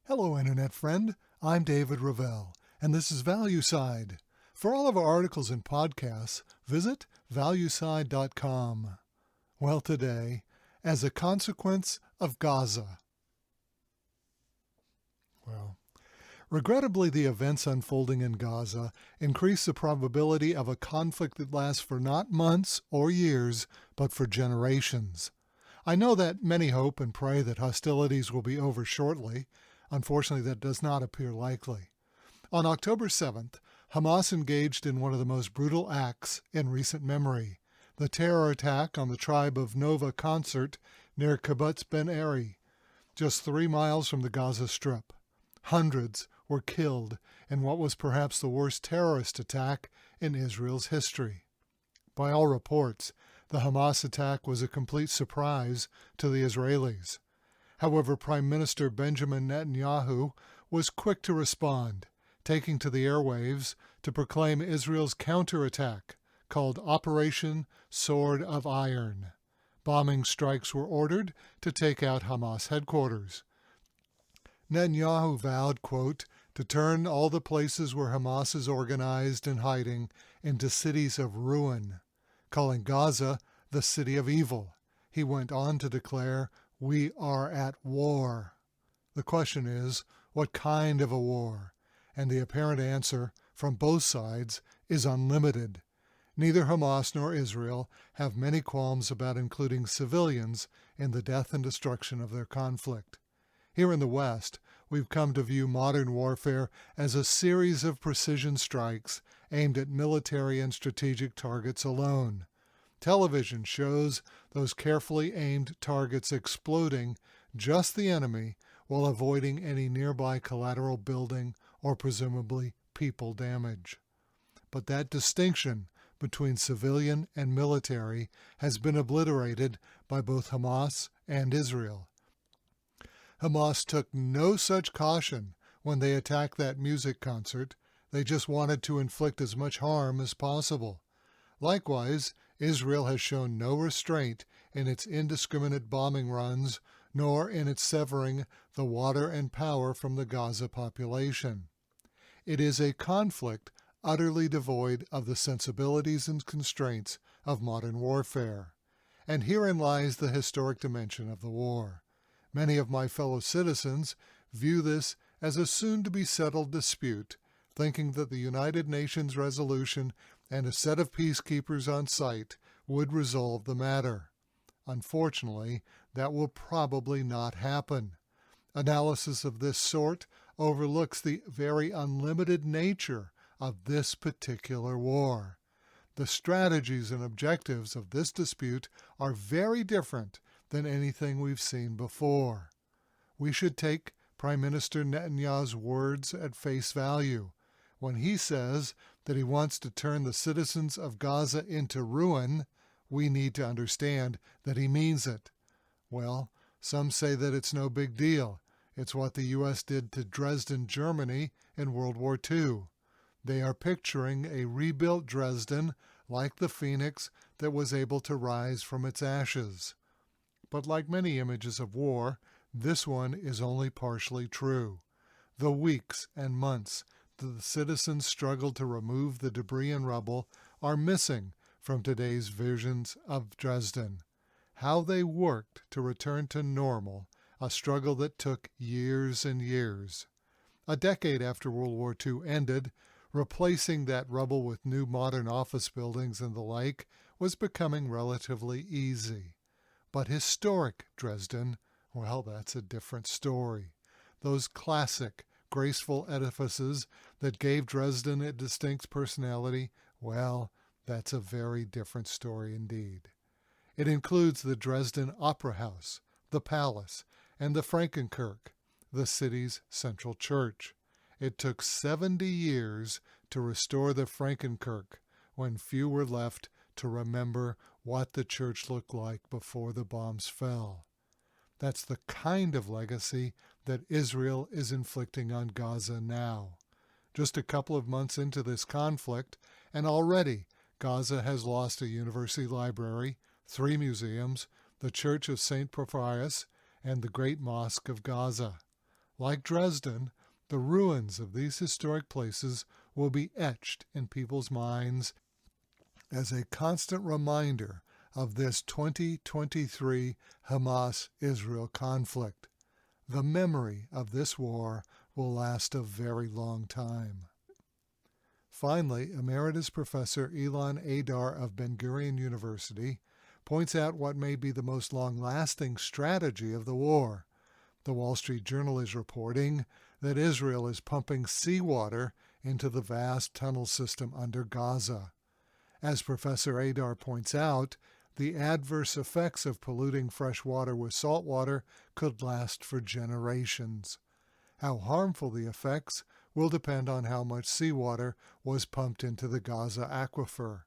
Hello, Internet friend. I'm David Ravel, and this is ValueSide. For all of our articles and podcasts, visit valueside.com. Well, today, as a consequence of Gaza. Regrettably, the events unfolding in Gaza increase the probability of a conflict that lasts for not months or years, but for generations. I know that many hope and pray that hostilities will be over shortly. Unfortunately, that does not appear likely. On October 7th, Hamas engaged in one of the most brutal acts in recent memory, the terror attack on the tribe of Nova Concert near Kibbutz Ben Eri, just 3 miles from the Gaza Strip. Hundreds were killed in what was perhaps the worst terrorist attack in Israel's history. By all reports, the Hamas attack was a complete surprise to the Israelis. However, Prime Minister Benjamin Netanyahu was quick to respond, taking to the airwaves to proclaim Israel's counterattack, called Operation Sword of Iron. Bombing strikes were ordered to take out Hamas headquarters. Netanyahu vowed, quote, to turn all the places where Hamas is organized and hiding into cities of ruin, calling Gaza the city of evil. He went on to declare, "We are at war." The question is, what kind of a war? And the apparent answer from both sides is unlimited. Neither Hamas nor Israel have many qualms about including civilians in the death and destruction of their conflict. Here in the West, we've come to view modern warfare as a series of precision strikes aimed at military and strategic targets alone. Television shows those carefully aimed targets exploding just the enemy while avoiding any nearby collateral building or presumably people damage. But that distinction between civilian and military has been obliterated by both Hamas and Israel. Hamas took no such caution when they attacked that music concert. They just wanted to inflict as much harm as possible. Likewise, Israel has shown no restraint in its indiscriminate bombing runs, nor in its severing the water and power from the Gaza population. It is a conflict utterly devoid of the sensibilities and constraints of modern warfare. And herein lies the historic dimension of the war. Many of my fellow citizens view this as a soon-to-be-settled dispute, thinking that the United Nations resolution and a set of peacekeepers on site would resolve the matter. Unfortunately, that will probably not happen. Analysis of this sort overlooks the very unlimited nature of this particular war. The strategies and objectives of this dispute are very different than anything we've seen before. We should take Prime Minister Netanyahu's words at face value. When he says that he wants to turn the citizens of Gaza into ruin, we need to understand that he means it. Well, some say that it's no big deal. It's what the U.S. did to Dresden, Germany in World War II. They are picturing a rebuilt Dresden like the phoenix that was able to rise from its ashes. But like many images of war, this one is only partially true. The weeks and months that the citizens struggled to remove the debris and rubble are missing from today's visions of Dresden. How they worked to return to normal, a struggle that took years and years. A decade after World War II ended, replacing that rubble with new modern office buildings and the like was becoming relatively easy. But historic Dresden, well, that's a different story. Those classic, graceful edifices that gave Dresden a distinct personality, well, that's a very different story indeed. It includes the Dresden Opera House, the Palace, and the Frankenkirche, the city's central church. It took 70 years to restore the Frankenkirche when few were left to remember what the church looked like before the bombs fell. That's the kind of legacy that Israel is inflicting on Gaza now. Just a couple of months into this conflict, and already Gaza has lost a university library, 3 museums, the Church of St. Porphyrius, and the Great Mosque of Gaza. Like Dresden, the ruins of these historic places will be etched in people's minds as a constant reminder of this 2023 Hamas-Israel conflict. The memory of this war will last a very long time. Finally, Emeritus Professor Ilan Adar of Ben-Gurion University points out what may be the most long-lasting strategy of the war. The Wall Street Journal is reporting that Israel is pumping seawater into the vast tunnel system under Gaza. As Professor Adar points out, the adverse effects of polluting fresh water with salt water could last for generations. How harmful the effects will depend on how much seawater was pumped into the Gaza aquifer.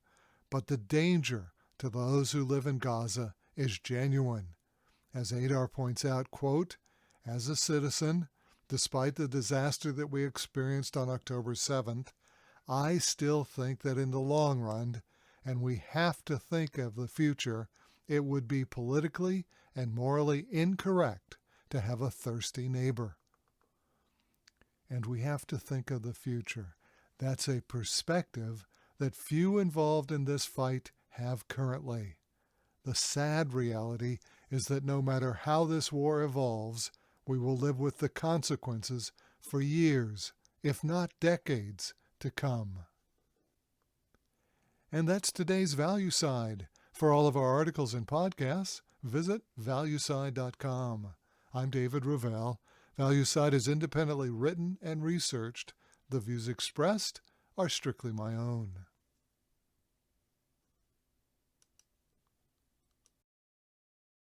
But the danger to those who live in Gaza is genuine. As Adar points out, quote, "As a citizen, despite the disaster that we experienced on October 7th, I still think that in the long run, and we have to think of the future, it would be politically and morally incorrect to have a thirsty neighbor." And we have to think of the future. That's a perspective that few involved in this fight have currently. The sad reality is that no matter how this war evolves, we will live with the consequences for years, if not decades, to come. And that's today's Value Side. For all of our articles and podcasts, visit valueside.com. I'm David Ravel. Value Side is independently written and researched. The views expressed are strictly my own.